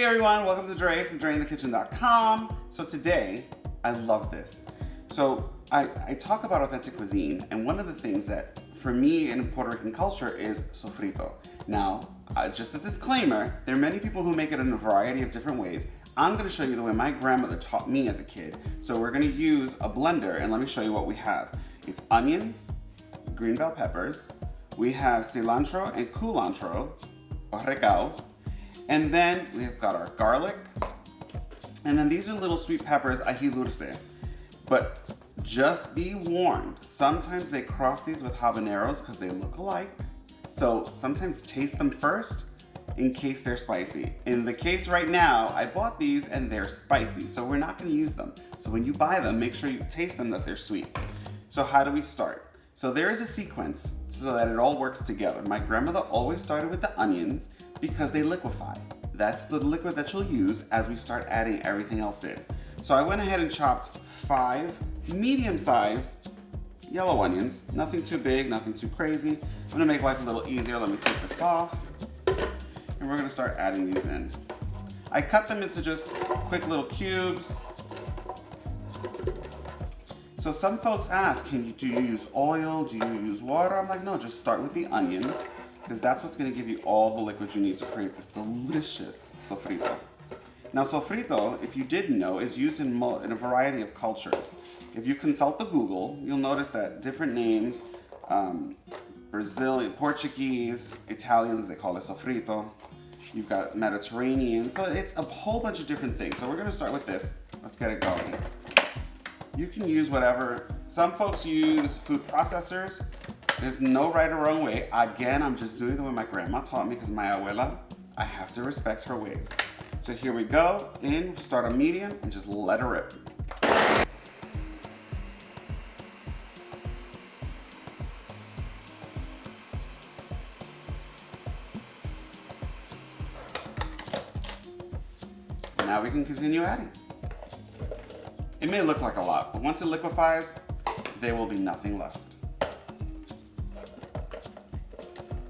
Hey everyone, welcome to Dre from DreInTheKitchen.com. So today, I love this. So I talk about authentic cuisine, and one of the things that for me in Puerto Rican culture is sofrito. Now, just a disclaimer, there are many people who make it in a variety of different ways. I'm gonna show you the way my grandmother taught me as a kid. So we're gonna use a blender, and let me show you what we have. It's onions, green bell peppers, we have cilantro and culantro, or recao, and then we've got our garlic, and then these are little sweet peppers, ají dulce. But just be warned, sometimes they cross these with habaneros because they look alike. So sometimes taste them first in case they're spicy. In the case right now, I bought these and they're spicy, so we're not gonna use them. So when you buy them, make sure you taste them that they're sweet. So how do we start? So there is a sequence so that it all works together. My grandmother always started with the onions because they liquefy. That's the liquid that you'll use as we start adding everything else in. So I went ahead and chopped 5 medium-sized yellow onions. Nothing too big, nothing too crazy. I'm gonna make life a little easier. Let me take this off. And we're gonna start adding these in. I cut them into just quick little cubes. So some folks ask, do you use oil? Do you use water? I'm like, no, just start with the onions, because that's what's gonna give you all the liquid you need to create this delicious sofrito. Now sofrito, if you didn't know, is used in a variety of cultures. If you consult the Google, you'll notice that different names, Brazilian, Portuguese, Italians, they call it sofrito. You've got Mediterranean, so it's a whole bunch of different things. So we're gonna start with this. Let's get it going. You can use whatever. Some folks use food processors. There's no right or wrong way. Again, I'm just doing the way my grandma taught me because my abuela, I have to respect her ways. So here we go, start on medium and just let her rip. Now we can continue adding. It may look like a lot, but once it liquefies, there will be nothing left.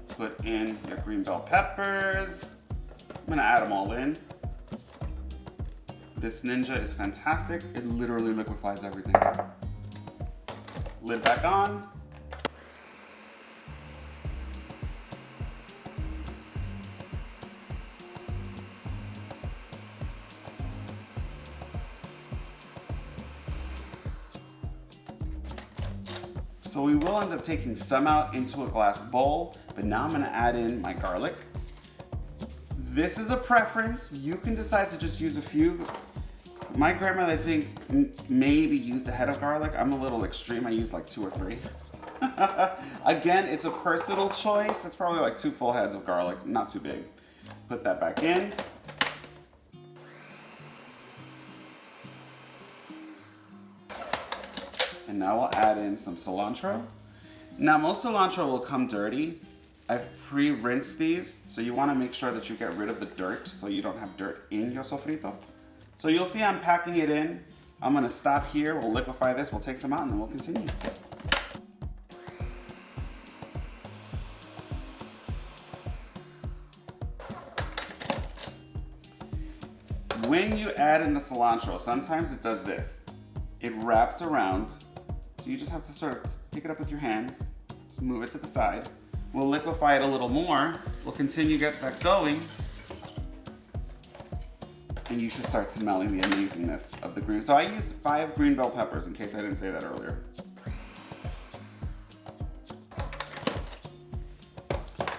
Put in your green bell peppers. I'm gonna add them all in. This Ninja is fantastic. It literally liquefies everything. Lid back on. So we will end up taking some out into a glass bowl, but now I'm gonna add in my garlic. This is a preference. You can decide to just use a few. My grandmother, I think, maybe used a head of garlic. I'm a little extreme. I use like 2 or 3. Again, it's a personal choice. It's probably like 2 full heads of garlic, not too big. Put that back in. And now we'll add in some cilantro. Now most cilantro will come dirty. I've pre-rinsed these, so you want to make sure that you get rid of the dirt so you don't have dirt in your sofrito. So you'll see I'm packing it in. I'm gonna stop here, we'll liquefy this, we'll take some out, and then we'll continue. When you add in the cilantro, sometimes it does this. It wraps around, so you just have to sort of pick it up with your hands, just move it to the side. We'll liquefy it a little more. We'll continue to get that going. And you should start smelling the amazingness of the green. So I used 5 green bell peppers in case I didn't say that earlier.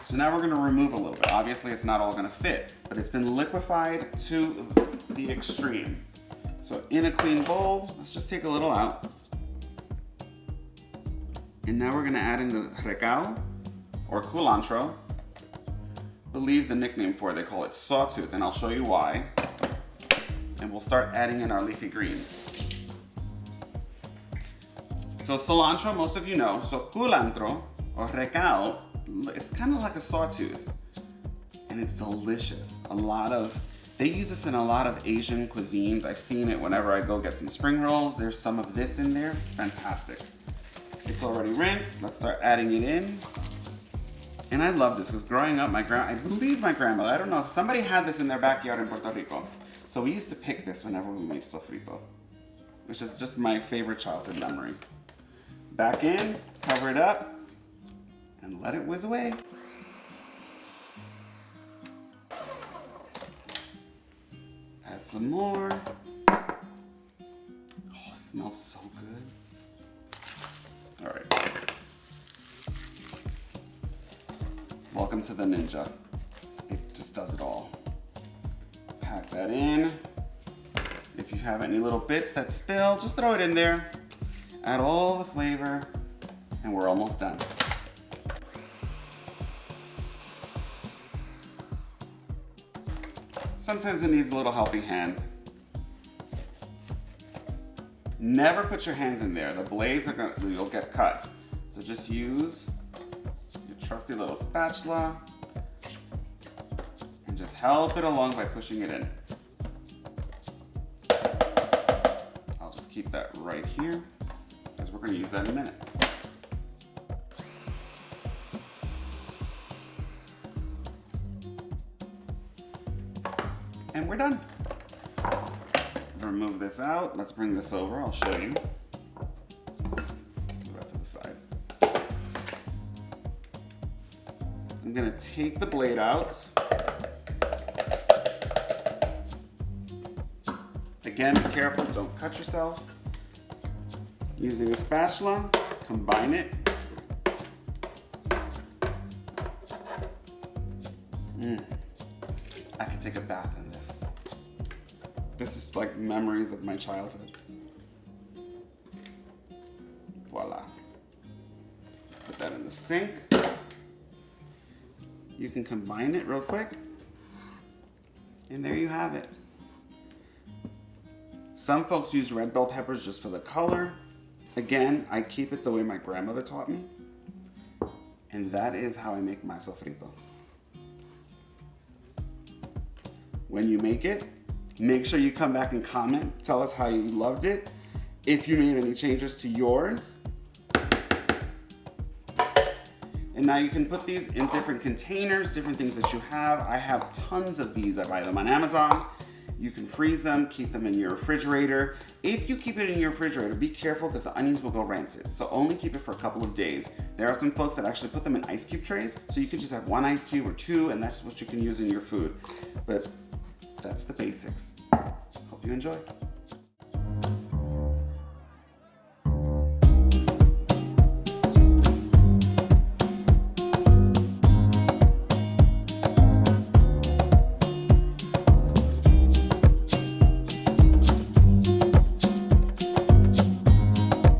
So now we're gonna remove a little bit. Obviously it's not all gonna fit, but it's been liquefied to the extreme. So in a clean bowl, let's just take a little out. And now we're gonna add in the recao, or culantro. I believe the nickname for it, they call it sawtooth, and I'll show you why. And we'll start adding in our leafy greens. So cilantro, most of you know. So culantro, or recao, it's kind of like a sawtooth. And it's delicious. They use this in a lot of Asian cuisines. I've seen it whenever I go get some spring rolls. There's some of this in there, fantastic. It's already rinsed, let's start adding it in. And I love this because growing up, I believe my grandmother, I don't know, if somebody had this in their backyard in Puerto Rico. So we used to pick this whenever we made sofrito, which is just my favorite childhood memory. Back in, cover it up, and let it whiz away. Add some more. Oh, it smells so good. All right. Welcome to the ninja. It just does it all. Pack that in. If you have any little bits that spill, just throw it in there. Add all the flavor, and we're almost done. Sometimes it needs a little helping hand. Never put your hands in there. The blades you'll get cut. So just use your trusty little spatula and just help it along by pushing it in. I'll just keep that right here because we're going to use that in a minute. And we're done. Remove this out. Let's bring this over. I'll show you. Move that to the side. I'm gonna take the blade out. Again, be careful, don't cut yourself. Using a spatula, combine it. I could take a bath in this. This is like memories of my childhood. Voila. Put that in the sink. You can combine it real quick. And there you have it. Some folks use red bell peppers just for the color. Again, I keep it the way my grandmother taught me. And that is how I make my sofrito. When you make it, make sure you come back and comment. Tell us how you loved it. If you made any changes to yours. And now you can put these in different containers, different things that you have. I have tons of these. I buy them on Amazon. You can freeze them, keep them in your refrigerator. If you keep it in your refrigerator, be careful because the onions will go rancid. So only keep it for a couple of days. There are some folks that actually put them in ice cube trays. So you can just have one ice cube or two, and that's what you can use in your food. But that's the basics. Hope you enjoy.